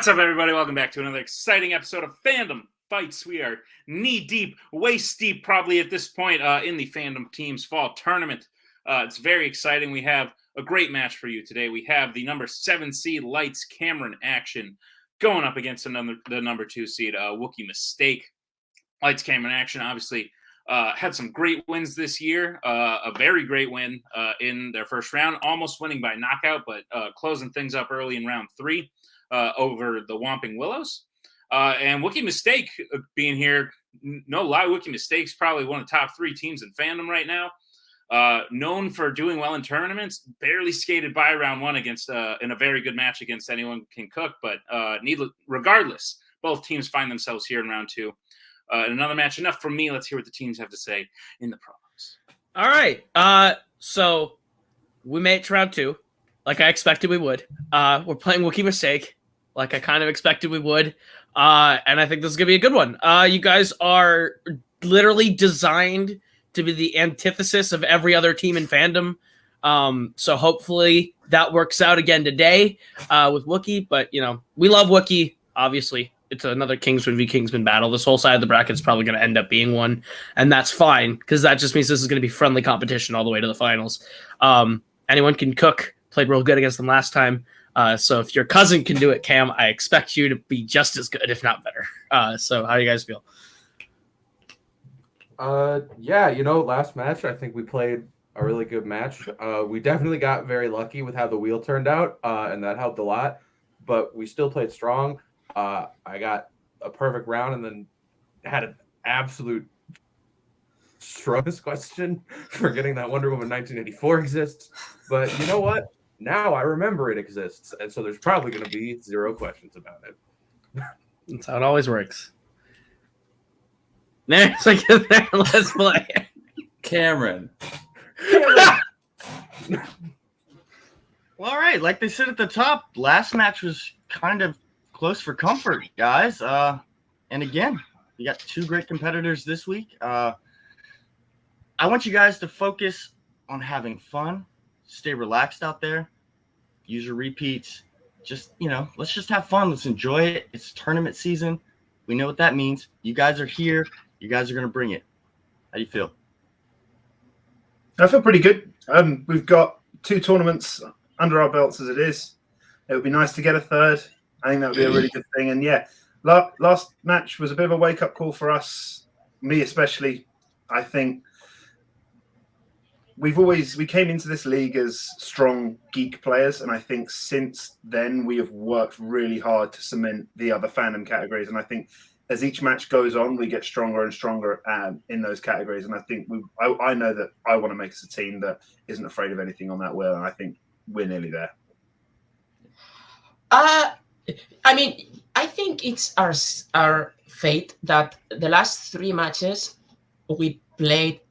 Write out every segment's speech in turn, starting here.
What's up, everybody? Welcome back to another exciting episode of Fandom Fights. We are knee-deep, waist-deep probably at this point in the Fandom Teams Fall Tournament. It's very exciting. We have a great match for you today. We have the number 7 seed Lights Cameron Action going up against the number 2 seed Wookiee Mistake. Lights Cameron Action obviously had some great wins this year. A very great win in their first round, almost winning by knockout, but closing things up early in round 3. Over the Whomping Willows. And Wookiee Mistake being here, no lie, Wookiee Mistake's probably one of the top 3 teams in fandom right now. Known for doing well in tournaments, barely skated by round 1 against in a very good match against Anyone Can Cook, but regardless, both teams find themselves here in round 2. In another match, enough from me. Let's hear what the teams have to say in the promos. All right. So we made it to round 2. Like I expected we would. We're playing Wookiee Mistake, like I kind of expected we would. And I think this is going to be a good one. You guys are literally designed to be the antithesis of every other team in fandom. So hopefully that works out again today with Wookiee. But, you know, we love Wookiee, obviously. It's another Kingsman v. Kingsman battle. This whole side of the bracket is probably going to end up being one. And that's fine, because that just means this is going to be friendly competition all the way to the finals. Anyone Can Cook. Played real good against them last time. So if your cousin can do it, Cam, I expect you to be just as good, if not better. So how do you guys feel? Yeah, you know, last match, I think we played a really good match. We definitely got very lucky with how the wheel turned out, and that helped a lot. But we still played strong. I got a perfect round and then had an absolute strongest question, forgetting that Wonder Woman 1984 exists. But you know what? Now I remember it exists, and so there's probably going to be 0 questions about it. That's how it always works. Let's play. Cameron. Well, all right. Like they said at the top, last match was kind of close for comfort, guys. And again, we got 2 great competitors this week. I want you guys to focus on having fun. Stay relaxed out there. Use your repeats. Just, you know, let's just have fun. Let's enjoy it. It's tournament season. We know what that means. You guys are here. You guys are going to bring it. How do you feel? I feel pretty good. We've got 2 tournaments under our belts as it is. It would be nice to get a third. I think that would be a really good thing. And yeah, last match was a bit of a wake-up call for us, me especially. I think we came into this league as strong geek players, and I think since then we have worked really hard to cement the other fandom categories. And I think as each match goes on, we get stronger and stronger in those categories. And I think I know that I want to make us a team that isn't afraid of anything on that wheel, and I think we're nearly there. I mean, I think it's our fate that the last 3 matches we played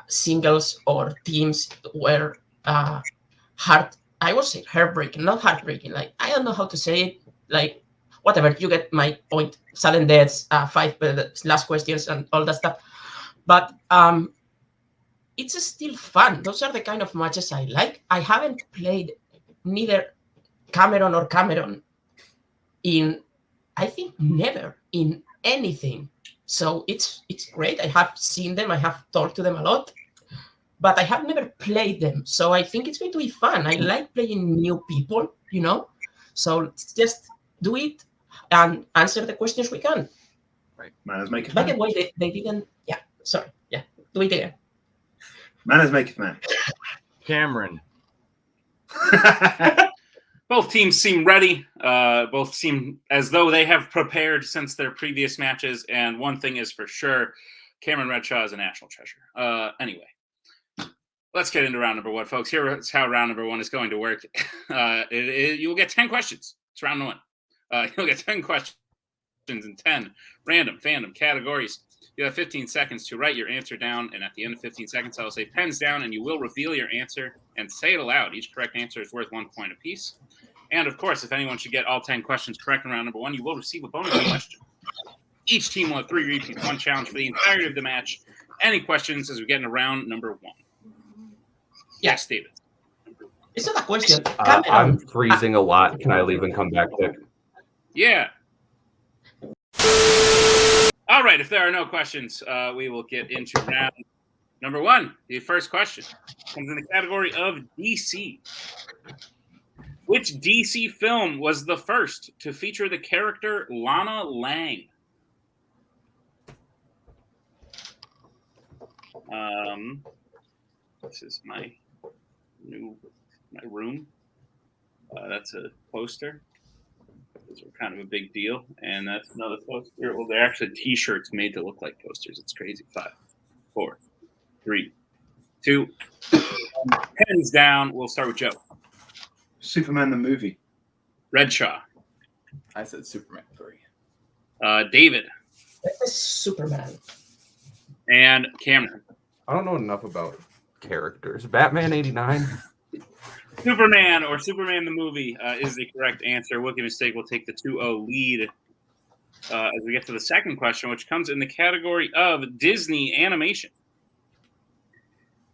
singles or teams were I would say heartbreaking, not heartbreaking. Like, I don't know how to say it. Like, whatever, you get my point. Sudden deaths, 5 last questions, and all that stuff. But it's still fun. Those are the kind of matches I like. I haven't played neither Cameron or Cameron in, I think, never in anything. So it's great. I have seen them. I have talked to them a lot, but I have never played them. So I think it's going to be fun. I like playing new people, you know. So let's just do it and answer the questions we can. Right. Manners make it By man. the way, they didn't. Yeah, sorry. Yeah, do it again. Manners make it man. Cameron. Both teams seem ready. Both seem as though they have prepared since their previous matches. And one thing is for sure, Cameron Redshaw is a national treasure. Anyway, let's get into round number 1, folks. Here's how round number 1 is going to work. You will get 10 questions. It's round 1. You'll get 10 questions in 10 random fandom categories. You have 15 seconds to write your answer down, and at the end of 15 seconds, I will say pens down, and you will reveal your answer and say it aloud. Each correct answer is worth 1 point apiece. And, of course, if anyone should get all 10 questions correct in round number 1, you will receive a bonus question. Each team will have 3 repeats, 1 challenge for the entirety of the match. Any questions as we get into round number 1? Yes, David. It's not a question. I'm freezing a lot. Can I leave and come back quick? Yeah. All right, if there are no questions, we will get into round number 1. The first question comes in the category of DC. Which DC film was the first to feature the character Lana Lang? This is my room. That's a poster. Those are kind of a big deal, and that's another poster. Well, they're actually T-shirts made to look like posters. It's crazy. 5, 4, 3, 2. Pens down. We'll start with Joe. Superman the movie. Redshaw. I said Superman 3. David. Superman. And Cameron. I don't know enough about characters. Batman 89. Superman or Superman the movie is the correct answer. Wookiee Mistake will take the 2-0 lead as we get to the second question, which comes in the category of Disney animation.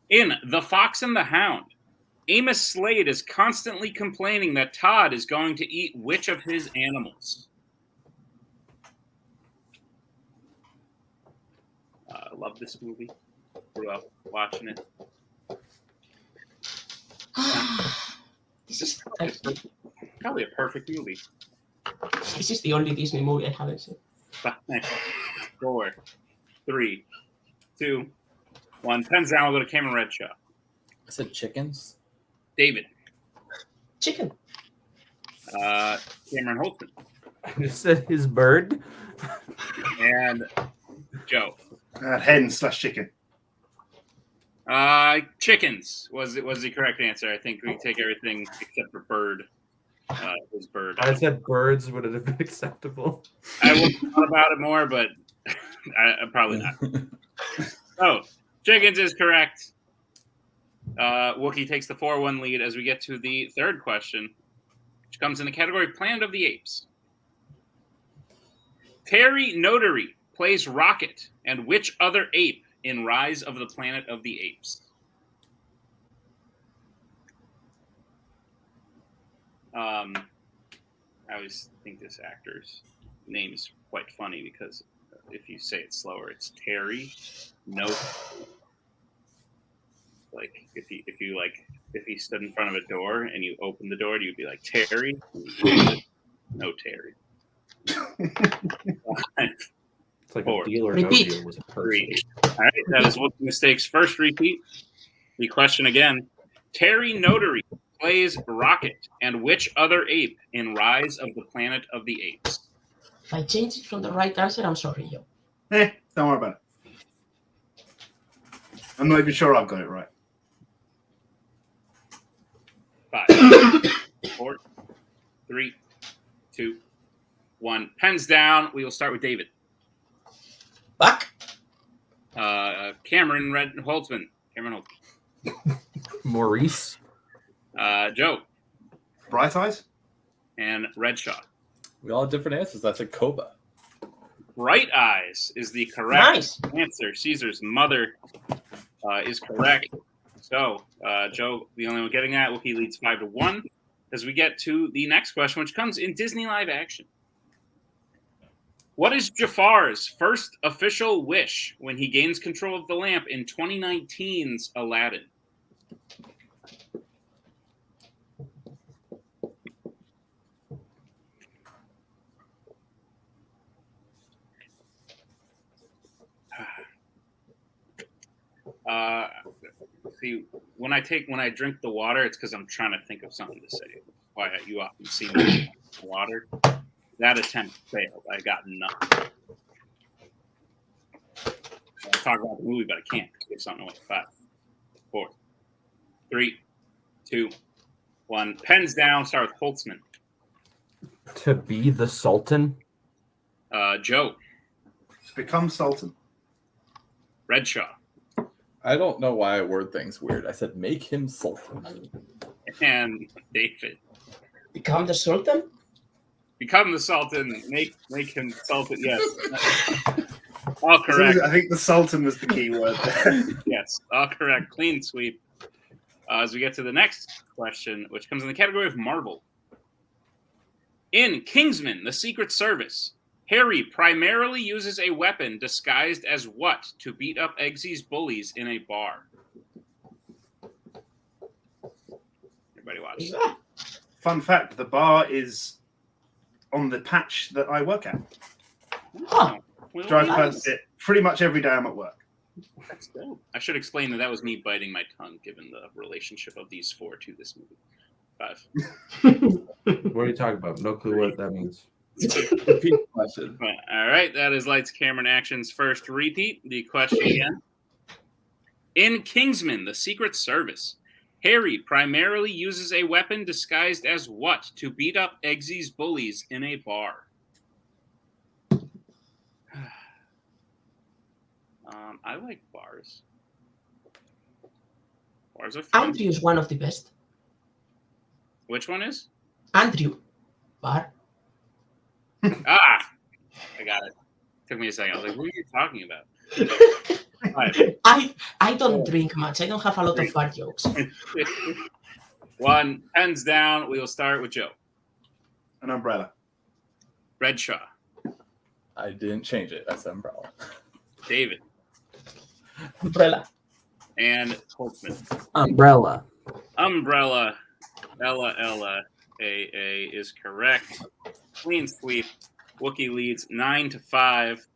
In The Fox and the Hound, Amos Slade is constantly complaining that Todd is going to eat which of his animals? I love this movie. Grew up watching it. This is Probably a perfect movie. this is the only Disney movie I haven't seen. 5, 4, 3, 2, 1. Pens down. We'll go to Cameron Redshaw. I said chickens. David. Chicken. Cameron Holtzman. I just said his bird. And Joe. Hen/chicken. Chickens was the correct answer. I think we take everything except for bird. Was bird. I said birds. Would it have been acceptable? I would have thought about it more, but I probably not. Oh, chickens is correct. Wookiee takes the 4-1 lead as we get to the third question, which comes in the category Planet of the Apes. Terry Notary plays Rocket and which other ape in Rise of the Planet of the Apes? I always think this actor's name is quite funny because if you say it slower, it's Terry. No, like if he stood in front of a door and you opened the door, you'd be like Terry. No Terry. It's like 4, a deal or Repeat. no deal was a person. 3. All right, that is Wookiee Mistake's first repeat. The question again: Terry Notary plays Rocket and which other ape in Rise of the Planet of the Apes? If I change it from the right answer, I'm sorry, yo. Don't worry about it. I'm not even sure I've got it right. 5, 4, 3, 2, 1. Pens down. We will start with David. Back. Cameron Holtzman. Cameron Holtzman. Maurice. Joe. Bright Eyes? And Redshaw. We all have different answers. I said Koba. Bright Eyes is the correct Nice. answer. Caesar's mother is correct. So, Joe, the only one getting that. Wookiee leads 5-1 as we get to the next question, which comes in Disney live action. What is Jafar's first official wish when he gains control of the lamp in 2019's Aladdin? See, when I drink the water, it's because I'm trying to think of something to say. Why you often see me drink water. That attempt failed. I got nothing. I talk about the movie, but I can't. There's something like 5, 4, 3, 2, 1. Pens down. Start with Holtzman. To be the Sultan. Joe. To become Sultan. Redshaw. I don't know why I word things weird. I said make him Sultan. And David. Become the Sultan? Become the Sultan. Make him Sultan. Yes. All correct. I think the Sultan was the key word there. Yes. All correct. Clean sweep. As we get to the next question, which comes in the category of Marvel. In Kingsman, the Secret Service, Harry primarily uses a weapon disguised as what to beat up Eggsy's bullies in a bar? Everybody watch. Fun fact, the bar is on the patch that I work at. Huh. Well, Drive nice. past it pretty much every day I'm at work. that's dope. I should explain that was me biting my tongue, given the relationship of these four to this movie. 5. What are you talking about? No clue what that means. Repeat the question. All right, that is Lights, Camera, and Action's first repeat. The question again. In Kingsman, the Secret Service, Harry primarily uses a weapon disguised as what to beat up Eggsy's bullies in a bar? I like bars. Bars are fun. Andrew is one of the best. Which one is? Andrew. Bar. Ah! I got it. Took me a second. I was like, what are you talking about? All right. I don't drink much. I don't have a lot of bar jokes. 1, pens down. We will start with Joe. An umbrella. Redshaw. I didn't change it. That's umbrella. David. Umbrella. And Holtzman. Umbrella. Umbrella. Ella. AA is correct. Clean sweep. Wookiee leads 9-5.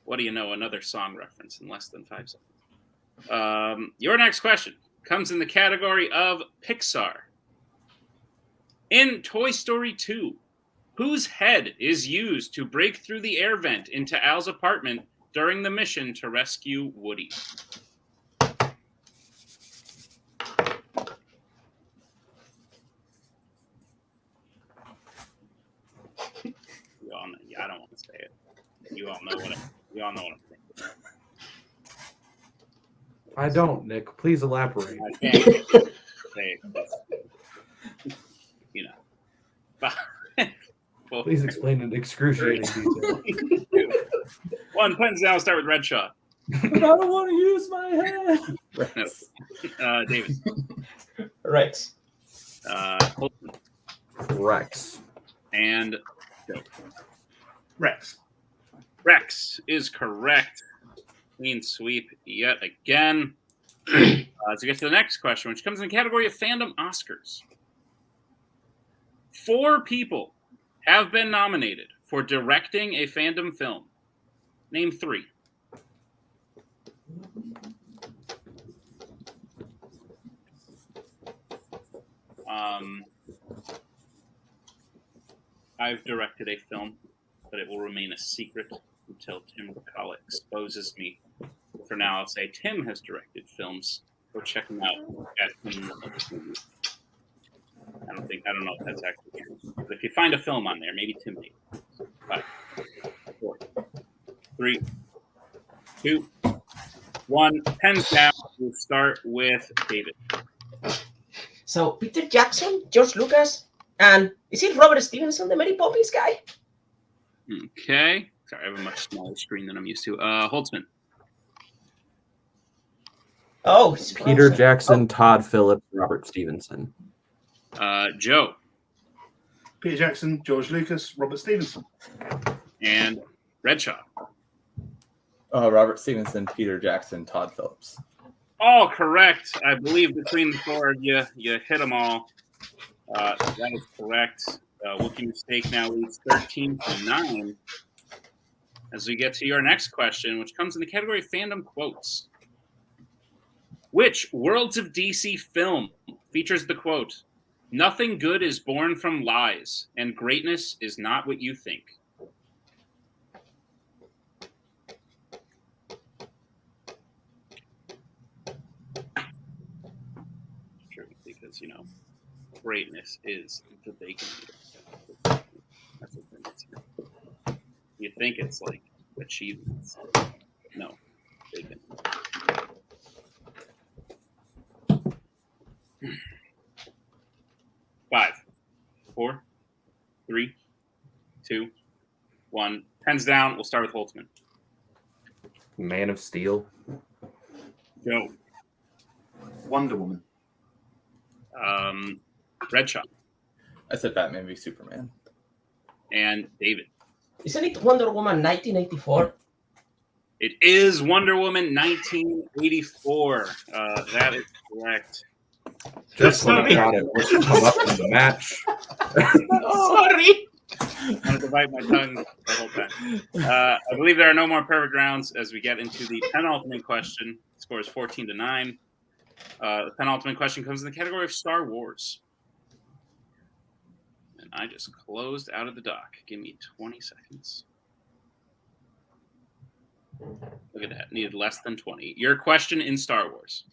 What do you know? Another song reference in less than 5 seconds. Your next question comes in the category of Pixar. In Toy Story 2, whose head is used to break through the air vent into Al's apartment during the mission to rescue Woody? You all know, I don't want to say it. You all know what I'm thinking. I don't, Nick. Please elaborate. I can't say it, but, you know. Well, Please explain in excruciating detail. 1, pens down. We'll start with Redshaw. But I don't want to use my head. No. David. Rex. Holtzman. Rex. And Joe. Rex. Rex is correct. Clean sweep yet again. Let's get to the next question, which comes in the category of Fandom Oscars. 4 people have been nominated for directing a fandom film. Name 3. I've directed a film, but it will remain a secret until Tim Brzakala exposes me. For now, I'll say Tim has directed films. Go check him out at Tim. I don't know if that's actually true. But if you find a film on there, maybe Tim made it. 5, 4, 3, 2, 1. Pens down. We'll start with David. So Peter Jackson, George Lucas, and is it Robert Stevenson, the Mary Poppins guy? Okay. Sorry, I have a much smaller screen than I'm used to. Holtzman. Oh, it's Peter Frozen. Jackson, Todd Phillips, Robert Stevenson. Joe. Peter Jackson, George Lucas, Robert Stevenson. And Redshaw. Robert Stevenson, Peter Jackson, Todd Phillips. All correct. I believe between the 4 of you, you hit them all. That is correct. Wookiee Mistake now leads 13-9. As we get to your next question, which comes in the category of Fandom Quotes. Which Worlds of DC film features the quote, "Nothing good is born from lies, and greatness is not what you think"? True, because, greatness is the bacon eater. That's what it is. You think it's like achievements. No, bacon. Five, 4, 3, 2, 1. Pens down. We'll start with Holtzman. Man of Steel. Joe. Wonder Woman. Redshaw. I said Batman v Superman. And David. Isn't it Wonder Woman 1984? It is Wonder Woman 1984. That is correct. Just when I thought it was come up in the match. Sorry. I'm going to bite my tongue the whole time. I believe there are no more perfect rounds as we get into the penultimate question. The score is 14-9. The penultimate question comes in the category of Star Wars. And I just closed out of the dock. Give me 20 seconds. Look at that. Needed less than 20. Your question in Star Wars.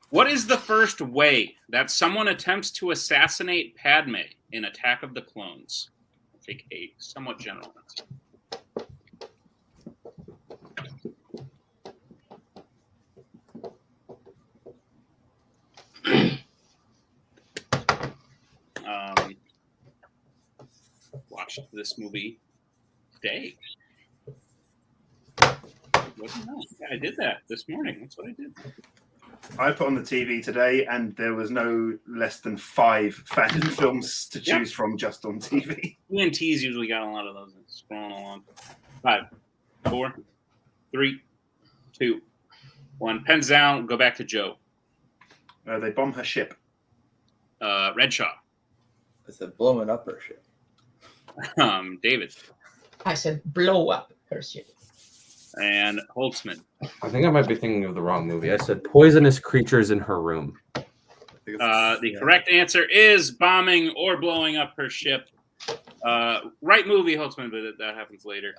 What is the first way that someone attempts to assassinate Padme in Attack of the Clones? I'll take a somewhat general answer. Watched this movie today. Yeah, I did that this morning. That's what I did. I put on the TV today, and there was no less than 5 Fandom films to choose from just on TV. ENT's usually got a lot of those scrolling along. 5, 4, 3, 2, 1. Pens down. Go back to Joe. They bomb her ship. Redshaw. I said blowing up her shit. David. I said blow up her ship. And Holtzman. I think I might be thinking of the wrong movie. I said poisonous creatures in her room. The correct answer is bombing or blowing up her ship. Right movie, Holtzman, but that happens later.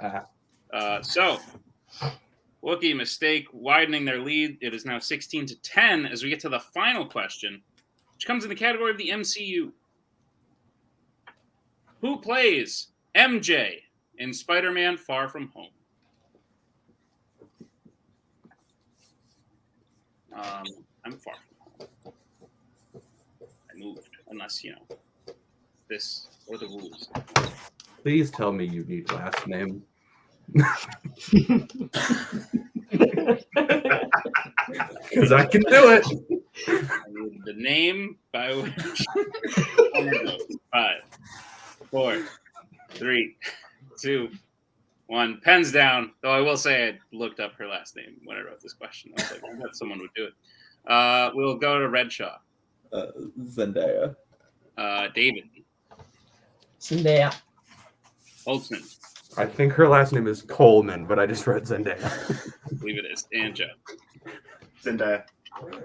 So, Wookiee mistake widening their lead. It is now 16-10 as we get to the final question, which comes in the category of the MCU. Who plays MJ in Spider-Man Far From Home? I'm far from home. I moved, unless, this or the rules. Please tell me you need last name. Because I can do it. I need the name by which 5, 4, 3, 2, 1. Pens down. Though I will say I looked up her last name when I wrote this question. I was like, I bet someone would do it. We'll go to Redshaw. Zendaya. David. Zendaya. Holtzman. I think her last name is Coleman, but I just read Zendaya. I believe it is. And Joe. Zendaya.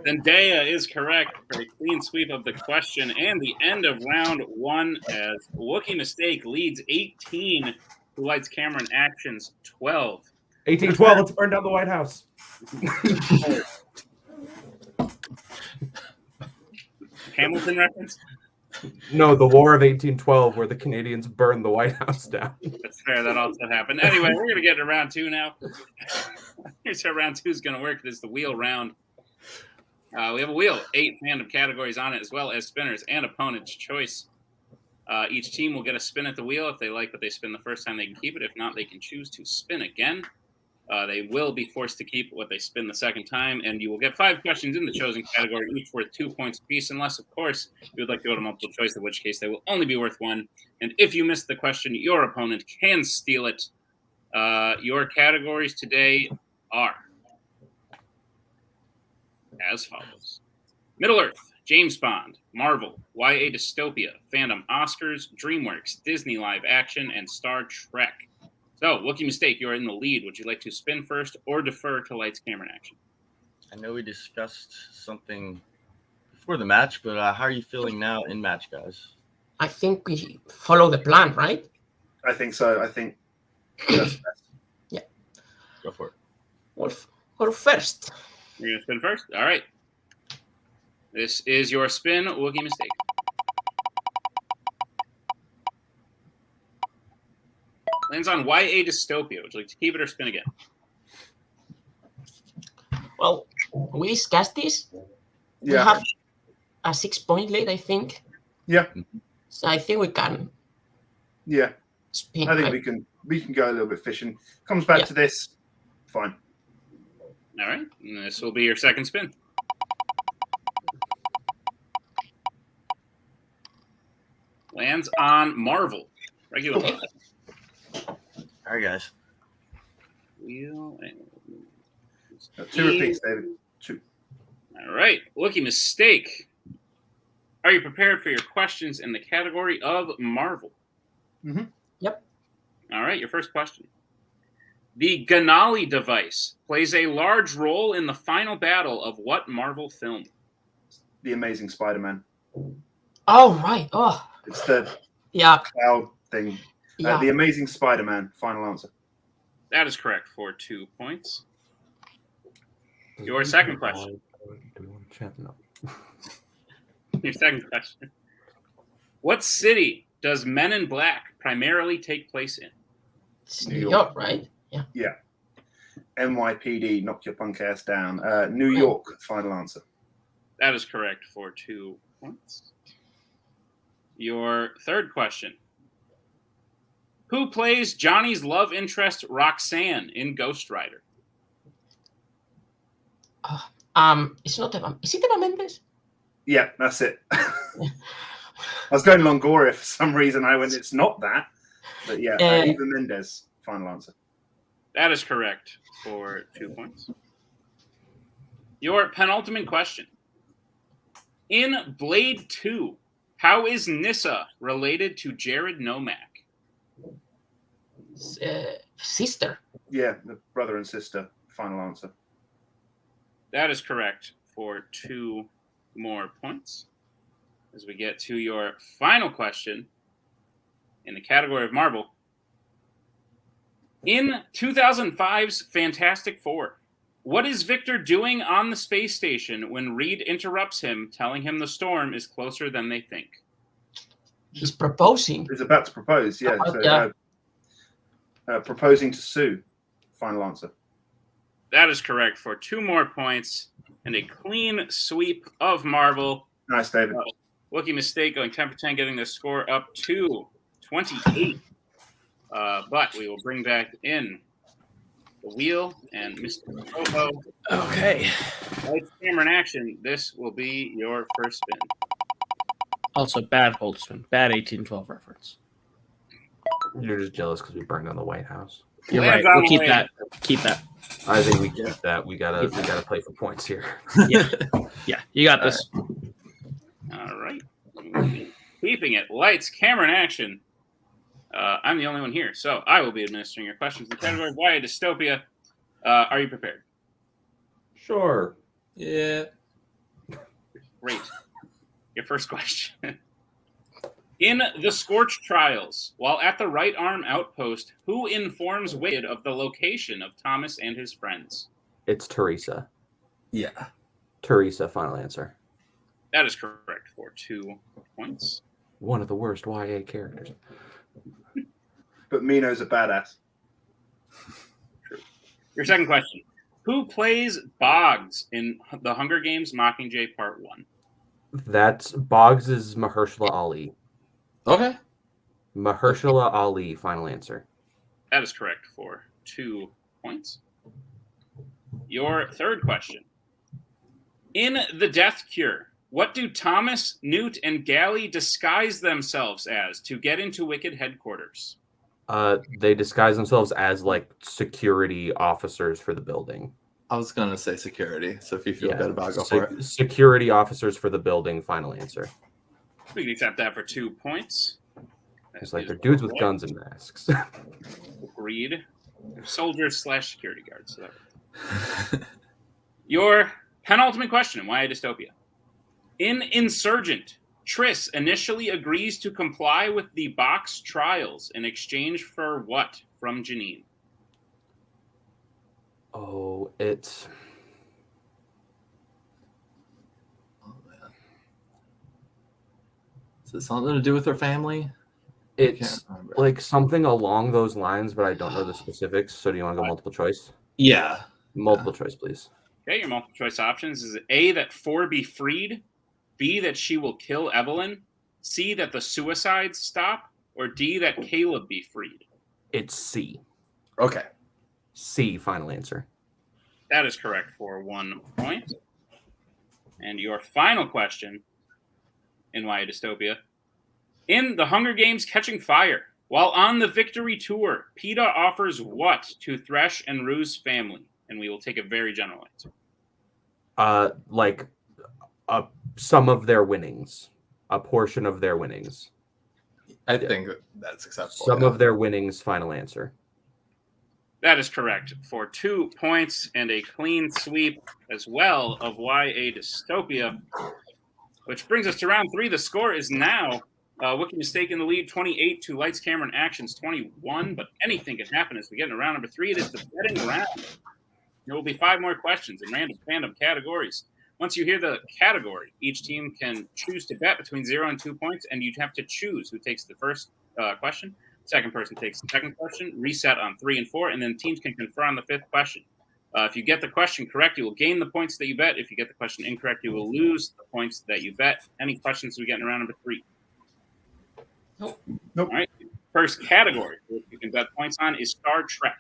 Zendaya is correct for a clean sweep of the question and the end of round 1 as Wookiee Mistake leads 18. Who Lights, Camera, and Actions 12. 1812, let's burn down the White House. Hamilton reference? No, the War of 1812, where the Canadians burned the White House down. That's fair. That also happened. Anyway, we're going to get to round 2 now. Here's how round 2 is going to work. It is the wheel round. We have a wheel, 8 fandom categories on it, as well as spinners and opponent's choice. Each team will get a spin at the wheel. If they like what they spin the first time, they can keep it. If not, they can choose to spin again. They will be forced to keep what they spin the second time, and you will get 5 questions in the chosen category, each worth 2 points apiece, unless, of course, you would like to go to multiple choice, in which case they will only be worth 1. And if you miss the question, your opponent can steal it. Your categories today are as follows. Middle-earth, James Bond, Marvel, YA Dystopia, Fandom, Oscars, DreamWorks, Disney Live Action, and Star Trek. So, Wookiee Mistake, you are in the lead. Would you like to spin first or defer to Lights, Camera, and Action? I know we discussed something before the match, but how are you feeling now in match, guys? I think we follow the plan, right? I think so. I think that's best. Yeah. Go for it. Or first. You're going to spin first? All right. This is your spin, Wookiee Mistake. Lands on YA Dystopia. Would you like to keep it or spin again? Well, we discussed this. Yeah. We have a 6-point lead, I think. Yeah. So I think we can Yeah. spin. I think right? we can go a little bit fishing. Comes back to this. Fine. All right. And this will be your second spin. Lands on Marvel. Regular Okay. All right, guys. wheel. And... 2 repeats, David. 2. All right. Wookiee mistake. Are you prepared for your questions in the category of Marvel? Mhm. Yep. All right. Your first question. The Ganali device plays a large role in the final battle of what Marvel film? The Amazing Spider-Man. Oh, right. Oh, It's the yeah. cloud thing. Yeah. The Amazing Spider-Man. Final answer. That is correct for 2 points. Your second question. Do we want to chat? No. Your second question. What city does Men in Black primarily take place in? It's New New York. York, right? Yeah. NYPD. Knock your punk ass down. New York. Final answer. That is correct for 2 points. Your third question. Who plays Johnny's love interest Roxanne in Ghost Rider? It's not Eva. Is it Eva Mendes? Yeah, that's it. I was going Longoria for some reason. I went, it's not that. But yeah, Eva Mendes. Final answer. That is correct for 2 points. Your penultimate question. In Blade 2, how is Nyssa related to Jared Nomak? Sister. Yeah, the brother and sister. Final answer. That is correct for 2 more points. As we get to your final question in the category of Marvel. In 2005's Fantastic Four, what is Victor doing on the space station when Reed interrupts him, telling him the storm is closer than they think? He's proposing. He's about to propose. Yeah. Proposing to Sue. Final answer. That is correct for 2 more points and a clean sweep of Marvel. Nice, David. Wookiee mistake going 10 for 10, getting the score up to 28. But we will bring back in the wheel and Mr. Koho. Okay. Lights, camera, and action. This will be your first spin. Also, bad Holtzman. Bad 1812 reference. You're just jealous because we burned down the White House. You're Lands right. on We'll the keep way. that. Keep that. I think we keep that. We gotta play for points here. Yeah. Yeah. You got this. All right. Keeping it. Lights, camera, and action. I'm the only one here, so I will be administering your questions in the category of YA Dystopia. Are you prepared? Sure. Yeah. Great. Your first question. In the Scorch Trials, while at the Right Arm Outpost, who informs Wade of the location of Thomas and his friends? It's Teresa. Yeah. Teresa, final answer. That is correct for 2 points. One of the worst YA characters. But Mino's a badass. True. Your second question. Who plays Boggs in The Hunger Games Mockingjay Part 1? That's Boggs is Mahershala Ali. Okay. Mahershala Ali, final answer. That is correct for 2 points. Your third question. In The Death Cure, what do Thomas, Newt, and Gally disguise themselves as to get into Wicked headquarters? They disguise themselves as like security officers for the building. I was gonna say security, so if you feel Yeah. good about it, go for it. Security officers for the building, final answer. We can accept that for 2 points. It's like they're dudes with guns and masks. Agreed. Soldiers / security guards. So that... Your penultimate question, why dystopia? In Insurgent, Triss initially agrees to comply with the box trials in exchange for what from Janine? Oh, it's Oh, man. Is it something to do with her family? it's like something along those lines, but I don't know the specifics. So do you want to go multiple choice? Yeah. Multiple choice, please. Okay, your multiple choice options is A, that 4 be freed, B, that she will kill Evelyn, C, that the suicides stop, or D, that Kaleb be freed. It's C. Okay. C, final answer. That is correct for 1 point. And your final question in Why Dystopia. In The Hunger Games Catching Fire, While on the victory tour, PETA offers what to Thresh and Rue's family? And we will take a very general answer. Like some of their winnings, a portion of their winnings. I think that's acceptable. Some of their winnings, final answer. That is correct for 2 points and a clean sweep as well of YA Dystopia, which brings us to round 3. The score is now Wookiee Mistake in the lead, 28 to Lights, Camera, and Actions, 21. But anything can happen as we get into round number 3. It is the betting round. There will be 5 more questions in random fandom categories. Once you hear the category, each team can choose to bet between 0 and 2 points, and you have to choose who takes the first question. Second person takes the second question, reset on 3 and 4, and then teams can confer on the 5th question. If you get the question correct, you will gain the points that you bet. If you get the question incorrect, you will lose the points that you bet. Any questions we get in round number 3? Nope. All right. First category you can bet points on is Star Trek.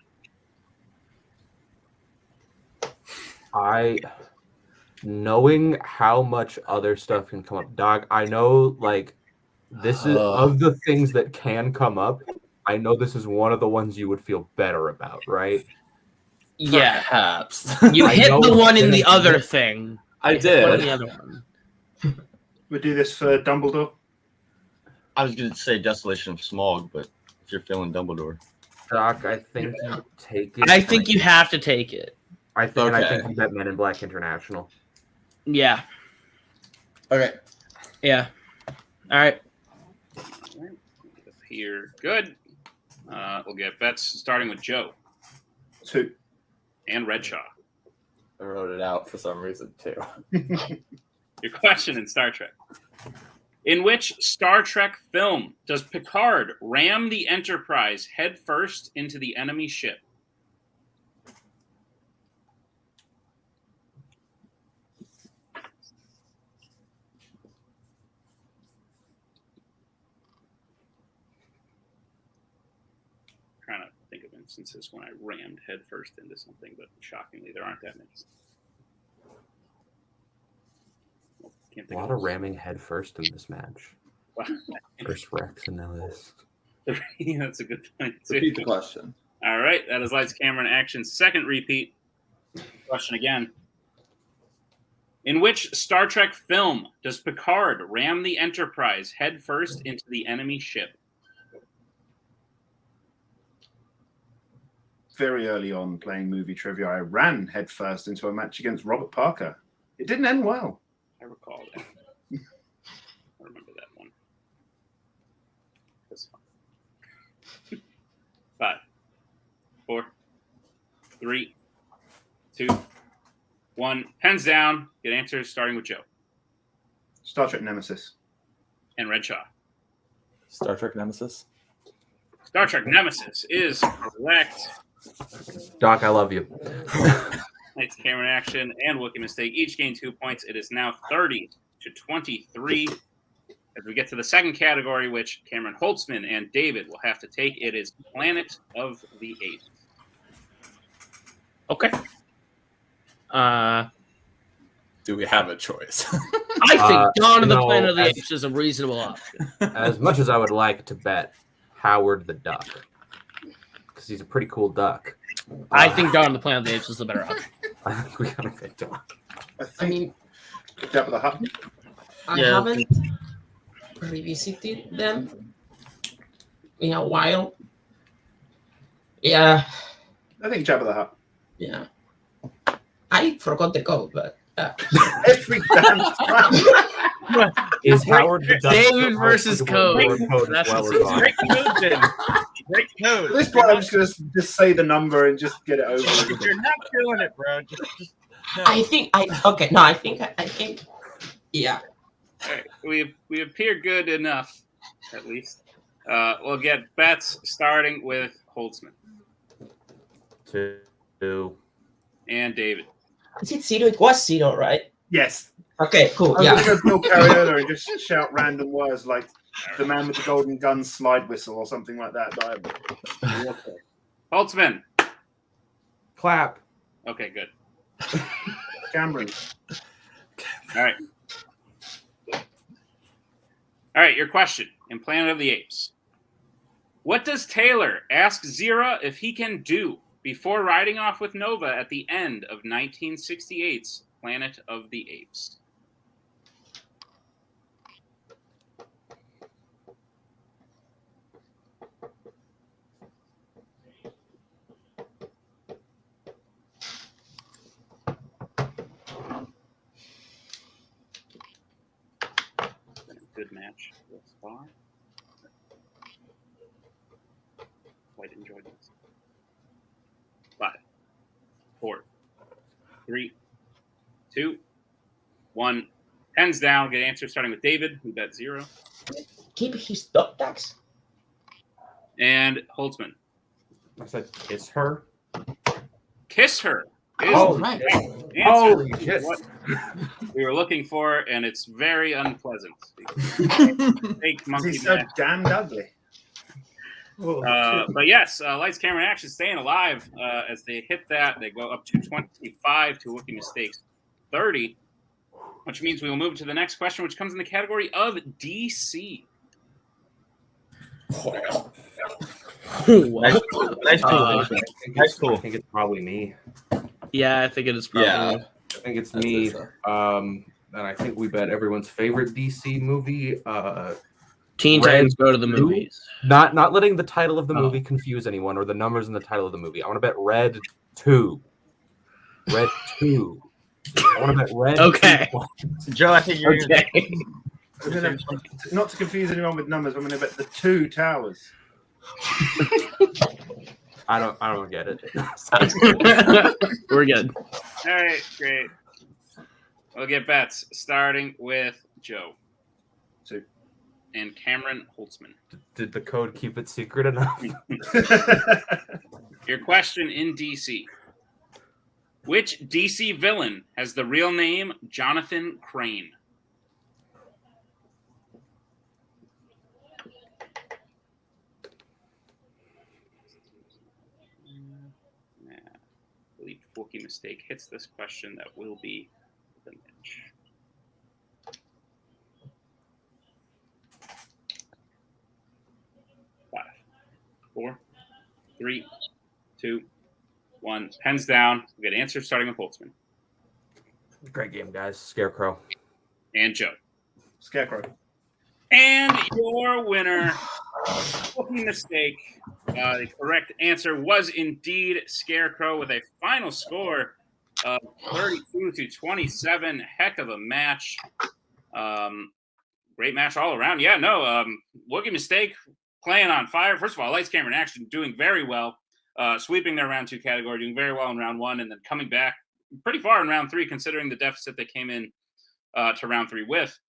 Knowing how much other stuff can come up, Doc, I know like this is of the things that can come up. I know this is one of the ones you would feel better about, right? Yeah. Perhaps. You I hit know the one in it's the gonna- other thing. I You hit one in did. the other one. We do this for Dumbledore. I was going to say Desolation of Smog, but if you're feeling Dumbledore. Doc, I think you take it. I think you have to take it. I think Okay. you bet Men in Black International. Yeah. Okay. Yeah. All right. Here, good. We'll get bets starting with Joe 2. and Redshaw. I wrote it out for some reason too. Your question in Star Trek. In which Star Trek film does Picard ram the Enterprise headfirst into the enemy ship? Trying to think of instances when I rammed headfirst into something, but shockingly, there aren't that many. Can't A think lot of ramming head first in this match. First Rex and now this. Yeah, that's a good point, too. Repeat the question. All right, that is Lights, Camera, and Action. Second repeat. Question again. In which Star Trek film does Picard ram the Enterprise headfirst into the enemy ship? Very early on playing movie trivia, I ran headfirst into a match against Robert Parker. It didn't end well. I recall that. I remember that one. That's fun. 5, 4, 3, 2, 1. Pens down. Get answers starting with Joe Star Trek Nemesis. and Redshaw. Star Trek Nemesis. Star Trek Nemesis is correct. Doc, I love you. Lights, Camera, Action, and Wookiee Mistake each gain 2 points. It is now 30 to 23. As we get to the second category, which Cameron Holtzman and David will have to take, it is Planet of the Apes. Okay. Do we have a choice? I think Dawn of the no, Planet of the as- Apes is a reasonable option. As much as I would like to bet Howard the Duck, because he's a pretty cool duck. I think Dawn of the Planet of the Apes is the better option. I think we gotta pick Duck. I I think mean, Jabba the Hutt. I Yeah. haven't revisited them in a while. Yeah, I think Jabba the Hutt. yeah. I forgot the code, but Every damn time. Is Howard the Duck David the versus most Code. Lord Code as That's well what's as in mine? Break code, then. Break code. At this point, I'm just going to just say the number and just get it over If with. you're not doing it, bro, just no. I think I think yeah. All right, we appear good enough, at least. We'll get bets starting with Holtzman 2. and David. Is it 0? It was 0, right? Yes. Okay, cool. I'm Yeah. going to go Bill Carriona and just shout random words like the man with the golden gun slide whistle or something like that. Holtzman. Clap. Okay, good. Cameron. All right. All right, your question in Planet of the Apes. What does Taylor ask Zira if he can do before riding off with Nova at the end of 1968's Planet of the Apes? Good match thus far. Quite enjoyed this. 5, 4, 3, 2, 1. Pens down. Get answer starting with David, who bet 0. Keep his dog tags. And Holtzman. I said kiss her. Kiss her. Is Oh, the right. correct answer. Holy shit. What we were looking for, and it's very unpleasant. Fake Is monkey he so match. damned ugly? But yes, lights, camera, and action staying alive as they hit that. They go up to 25 to Wookiee Mistakes 30, which means we will move to the next question, which comes in the category of DC. Nice tool. Nice I tool. think it's probably me. Yeah, I think it is probably. Yeah. I think it's That's me. it, And I think we bet everyone's favorite DC movie. Teen Red Titans Go to the 2? Movies. Not letting the title of the Oh. movie confuse anyone or the numbers in the title of the movie. I want to bet Red 2. Red 2. I want to bet Red. Okay. 2. Joe, I think you're Okay. Not to confuse anyone with numbers, I'm going to bet the 2 towers. I don't get it. We're good. All right, great. We'll get bets starting with Joe. 2. And Cameron Holtzman. Did the code keep it secret enough? Your question in DC. Which DC villain has the real name Jonathan Crane? I believe Wookiee Mistake hits this question. That will be the niche. Five, 4, 3, 2, 1. Pens down. We get answers starting with Holtzman Great game, guys. Scarecrow. and Joe. Scarecrow. And your winner, Wookiee Mistake. The correct answer was indeed Scarecrow with a final score of 32-27. Heck of a match. Great match all around. Yeah, no, Wookiee Mistake playing on fire. First of all, lights, camera, and action doing very well. Sweeping their round 2 category, doing very well in round 1, and then coming back pretty far in round 3, considering the deficit they came in to round 3 with.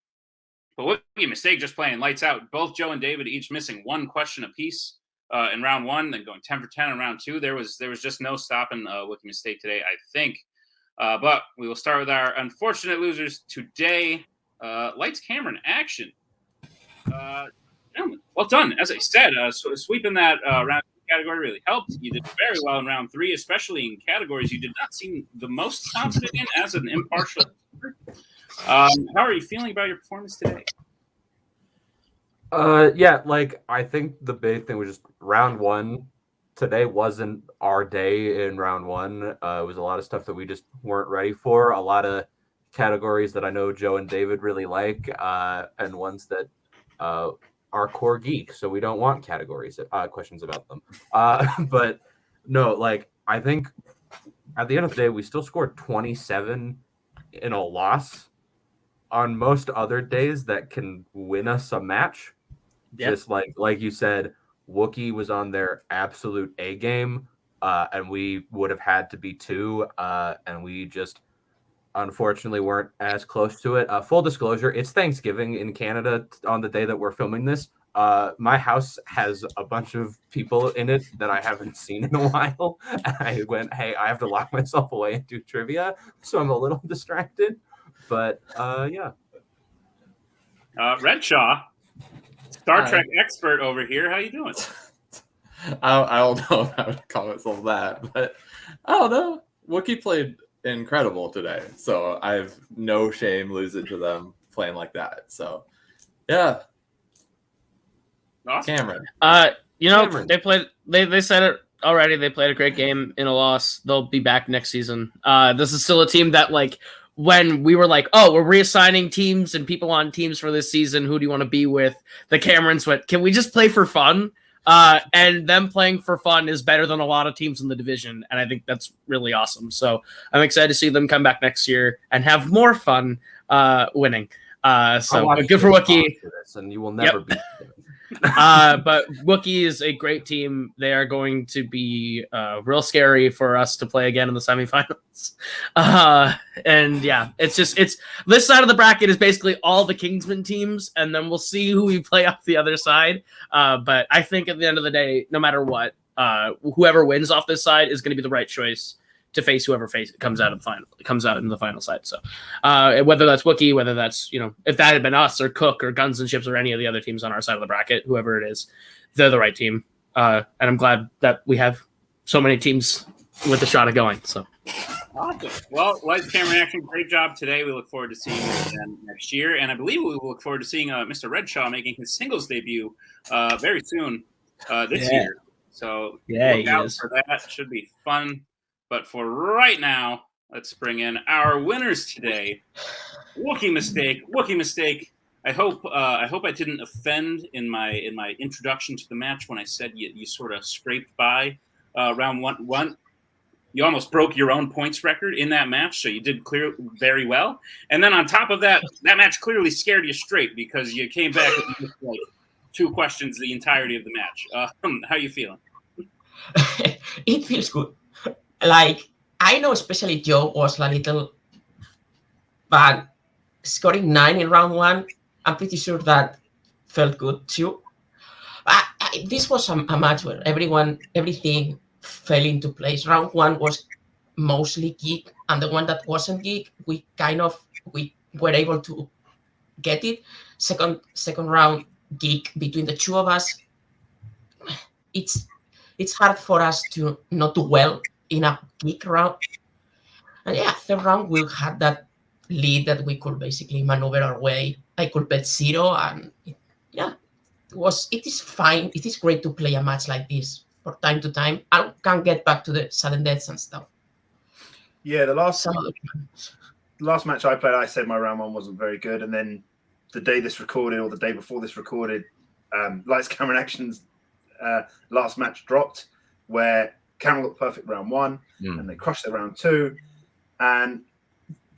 But Wookiee Mistake just playing lights out. Both Joe and David each missing one question apiece in round 1, then going 10 for 10 in round 2. There was just no stopping Wookiee Mistake today, I think. But we will start with our unfortunate losers today. Lights, camera, and action. Gentlemen, well done. As I said, sweeping that round category really helped. You did very well in round 3, especially in categories you did not seem the most confident in as an impartial. How are you feeling about your performance today? Yeah, like I think the big thing was just round 1. Today wasn't our day in round 1. It was a lot of stuff that we just weren't ready for. A lot of categories that I know Joe and David really like, and ones that are core geek, so we don't want categories questions about them. But no, like I think at the end of the day, we still scored 27 in a loss. On most other days, that can win us a match. Yeah. Just like you said, Wookiee was on their absolute A game, and we would have had to be 2, and we just unfortunately weren't as close to it. Full disclosure, it's Thanksgiving in Canada on the day that we're filming this. My house has a bunch of people in it that I haven't seen in a while. And I went, hey, I have to lock myself away and do trivia, so I'm a little distracted. But yeah. Redshaw, Star Trek expert over here. How you doing? I don't know how to call myself that, but I don't know. Wookiee played incredible today, so I have no shame losing to them playing like that. So, yeah. Awesome. Cameron. You know, Cameron. They said it already. They played a great game in a loss. They'll be back next season. This is still a team that, like, when we were like, oh, we're reassigning teams and people on teams for this season, who do you want to be with? The Camerons went, can we just play for fun? And them playing for fun is better than a lot of teams in the division, and I think that's really awesome. So I'm excited to see them come back next year and have more fun winning. So good for Wookiee. And you will never beat them. But Wookiee is a great team. They are going to be real scary for us to play again in the semifinals. And yeah, it's this side of the bracket is basically all the Kingsman teams, and then we'll see who we play off the other side. But I think at the end of the day, no matter what, whoever wins off this side is going to be the right choice to face whoever comes out in the final side. So whether that's Wookiee, whether that's, if that had been us or Cook or Guns and Ships or any of the other teams on our side of the bracket, whoever it is, they're the right team. And I'm glad that we have so many teams with a shot of going. So awesome. Well, Lights, Camera, Action, great job today. We look forward to seeing you again next year. And I believe we will look forward to seeing Mr. Redshaw making his singles debut very soon this year. So look out for that. Should be fun. But for right now, let's bring in our winners today. Wookiee mistake. I hope I didn't offend in my introduction to the match when I said you sort of scraped by round one. You almost broke your own points record in that match, so you did very well. And then on top of that, that match clearly scared you straight because you came back with like 2 questions the entirety of the match. How you feeling? It feels good. Like, I know especially Joe was a little bad. Scoring 9 in round 1, I'm pretty sure that felt good too. This was a match where everything fell into place. Round 1 was mostly geek, and the one that wasn't geek, we were able to get it. Second round, geek between the two of us. It's hard for us to not do well in a geek round. And yeah, third round we had that lead that we could basically maneuver our way. I could bet 0, and it is fine. It is great to play a match like this from time to time. I can get back to the sudden deaths and stuff. Yeah, the last match I played, I said my round 1 wasn't very good, and then the day this recorded or the day before this recorded, Lights, Camera, Action's last match dropped, where Cameron got perfect round 1, and they crushed their round 2, and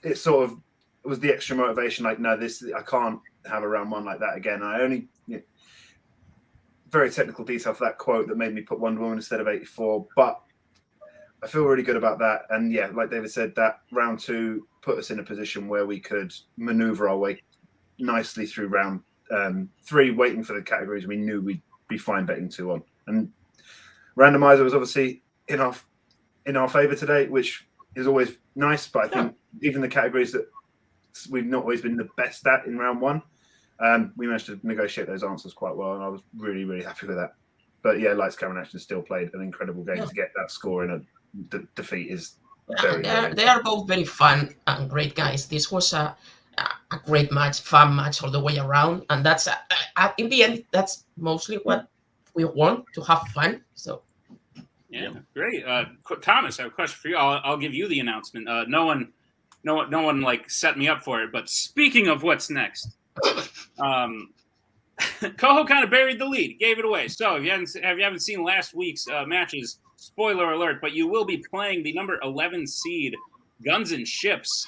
it sort of was the extra motivation. Like, no, I can't have a round 1 like that again. And I only very technical detail for that quote that made me put Wonder Woman instead of 84, but I feel really good about that. And yeah, like David said, that round 2 put us in a position where we could maneuver our way nicely through round 3, waiting for the categories we knew we'd be fine betting 2 on. And randomizer was obviously in our favor today, which is always nice. But I think even the categories that we've not always been the best at in round 1, we managed to negotiate those answers quite well, and I was really, really happy with that. But yeah, Lights, Camera, Action still played an incredible game. To get that score in a defeat is very. They are both very fun and great guys. This was a great match, fun match all the way around, and that's in the end that's mostly what we want, to have fun. So yeah, great. Thomas, I have a question for you. I'll give you the announcement. No one like set me up for it. But speaking of what's next, Koho kind of buried the lead, gave it away. So if you haven't seen last week's matches, spoiler alert, but you will be playing the number 11 seed Guns and Ships,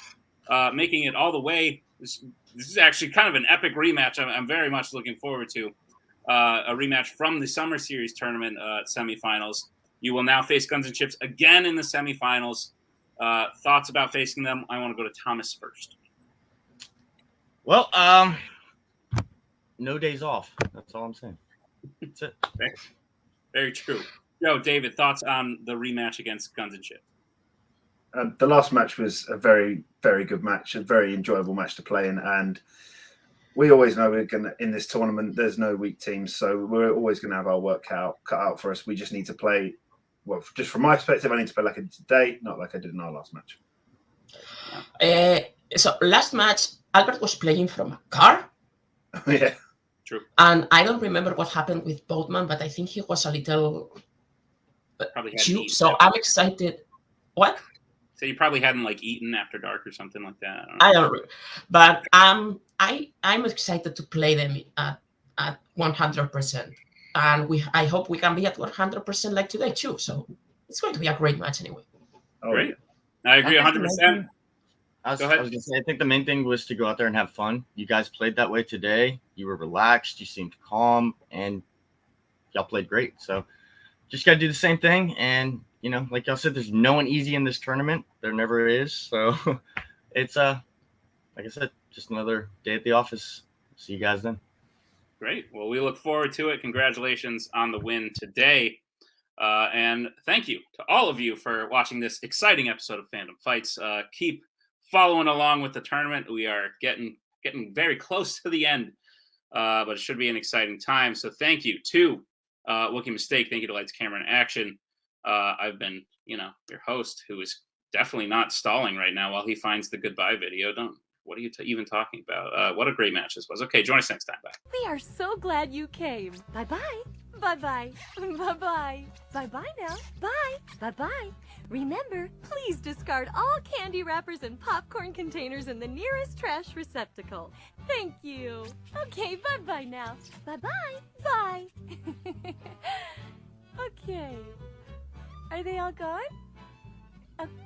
making it all the way. This is actually kind of an epic rematch. I'm very much looking forward to a rematch from the Summer Series tournament semifinals. You will now face Guns and Ships again in the semifinals. Thoughts about facing them? I want to go to Thomas first. Well, no days off. That's all I'm saying. That's it. Very true. Yo, David, thoughts on the rematch against Guns and Ships? The last match was a very, very good match, a very enjoyable match to play in. And we always know we're going to, in this tournament, there's no weak teams. So we're always going to have our work cut out for us. We just need to play, well, just from my perspective, I need to play like I did today, not like I did in our last match. So last match, Albert was playing from a car. Yeah. True. And I don't remember what happened with Boatman, but I think he was a little Probably hadn't chew. eaten So after- I'm excited. What? So you probably hadn't like eaten after dark or something like that. I don't know. But I'm excited to play them at 100%. And I hope we can be at 100% like today too. So it's going to be a great match anyway. Oh, Great. I agree 100%. I was Go ahead. going to say, I think the main thing was to go out there and have fun. You guys played that way today. You were relaxed. You seemed calm, and y'all played great. So just got to do the same thing. And, you know, like y'all said, there's no one easy in this tournament. There never is. So it's, like I said, just another day at the office. See you guys then. Great. Well, we look forward to it. Congratulations on the win today. And thank you to all of you for watching this exciting episode of Fandom Fights. Keep following along with the tournament. We are getting very close to the end, but it should be an exciting time. So thank you to Wookiee Mistake. Thank you to Lights, Camera, and Action. I've been, your host, who is definitely not stalling right now while he finds the goodbye video. What are you even talking about? What a great match this was. Okay, join us next time. Bye. We are so glad you came. Bye-bye. Bye-bye. Bye-bye. Bye-bye now. Bye. Bye-bye. Remember, please discard all candy wrappers and popcorn containers in the nearest trash receptacle. Thank you. Okay, bye-bye now. Bye-bye. Bye. Okay. Are they all gone?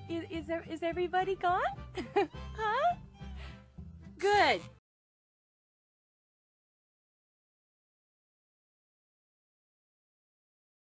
Is everybody gone? Huh? Good.